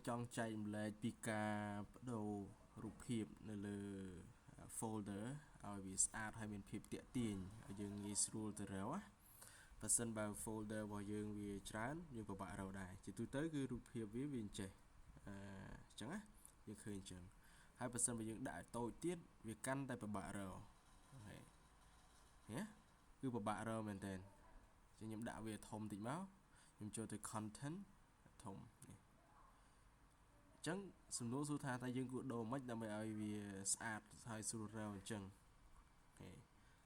trong chạy lại pika đầu rụp hiệp nơi folder ở vì start hay mình hiệp tiện tiền ở dương is rule từ réo á và sân vào folder vào dương vì chán nhưng của bạn rồi đây chỉ tôi tới cái rụp hiệp với viên trẻ chẳng á nhưng khơi chẳng 2% របស់យើងដាក់តូចទៀតវាកាន់តែពិបាករកហេគឺពិបាករកមែនតើចឹងខ្ញុំដាក់វាធំតិចមកខ្ញុំចូលទៅ content ធំនេះចឹងសំណួរសួរថាតើយើងគួរដូរមិនដើម្បីឲ្យវាស្អាតហើយស្រួលរកអញ្ចឹងហេ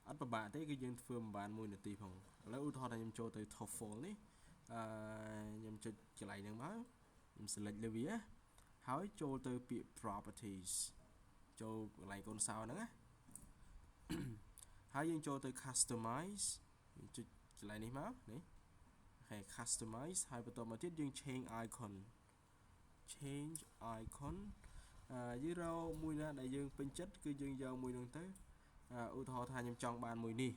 អត់ពិបាកទេគឺយើងធ្វើមិនបាន1នាទីផងឥឡូវឧទាហរណ៍ថាខ្ញុំចូលទៅ TOEFL នេះខ្ញុំចុចកន្លែងហ្នឹងមកខ្ញុំ select លើវាហើយចូលទៅពាក្យ properties ចូលកន្លែងកូនសោហ្នឹងណាហើយយើងចូលទៅ customize ចុចកន្លែងនេះមកនេះហើយ customize ហើយបន្តមកទៀតយើង change icon យើងរកមួយណាដែលយើងពេញចិត្តគឺយើងយកមួយហ្នឹងទៅឧទាហរណ៍ថាខ្ញុំចង់បានមួយនេះ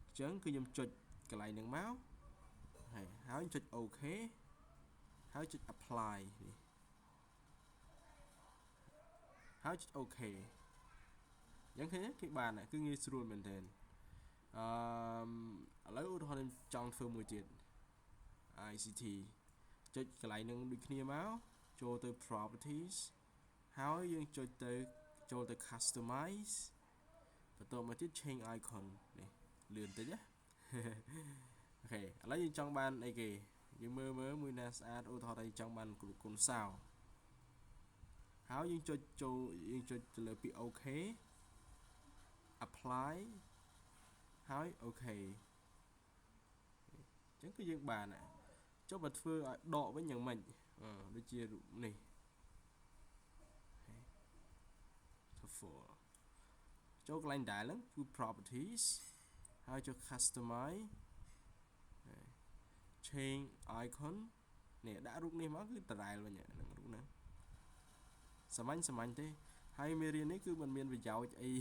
អញ្ចឹងគឺខ្ញុំចុចកន្លែងហ្នឹងមកហើយចុច OK ហើយចុច apply នេះហើយចុច OK យ៉ាងឃើញគេបានគឺងាយស្រួលមែនទែនឥឡូវឧទាហរណ៍ខ្ញុំចង់ធ្វើមួយទៀត ICT ចុចកន្លែងហ្នឹងដូចគ្នាមកចូលទៅ properties ហើយយើងចុចទៅចូលទៅ customize បន្តមកទៀត change icon នេះលឿនតិចណាអូខេឥឡូវយើងចង់បានអីគេយើងមើលមួយណាស្អាតឧទាហរណ៍ថាយើងចង់បានគុណសោហើយយើងចុចចូលយើងចុចទៅលើពាក្យ OK apply ហើយ OK អញ្ចឹងគឺយើងបានចុះបើធ្វើឲ្យដកវិញយ៉ាងម៉េចដូចជារូបនេះចូលកន្លែងដែលហ្នឹងគឺ properties ហើយចូល customize change icon នេះដាក់រូបនេះមកគឺតរ៉ែលវិញហ្នឹងរូបហ្នឹងសាមញ្ញទេហើយមេរៀននេះគឺមិនមានប្រយោជន៍អី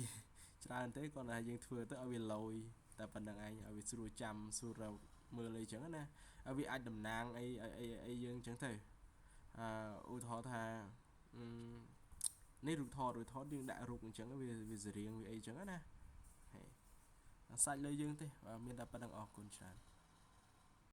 ច្រើនទេគ្រាន់តែយើងធ្វើទៅឲ្យវាលយតែប៉ុណ្្នឹងឯងឲ្យវាស្រួលចាំស្រួលរកមើលអីចឹងណាឲ្យវាអាចតំណាងអីយើងចឹងទៅឧទាហរណ៍ថានេះរូបថតយើងដាក់រូបអញ្ចឹងវាសរៀងវាអីចឹងណាហើយសាច់លើយើងទេមានតែប៉ុណ្្នឹងអរគុណច្រើន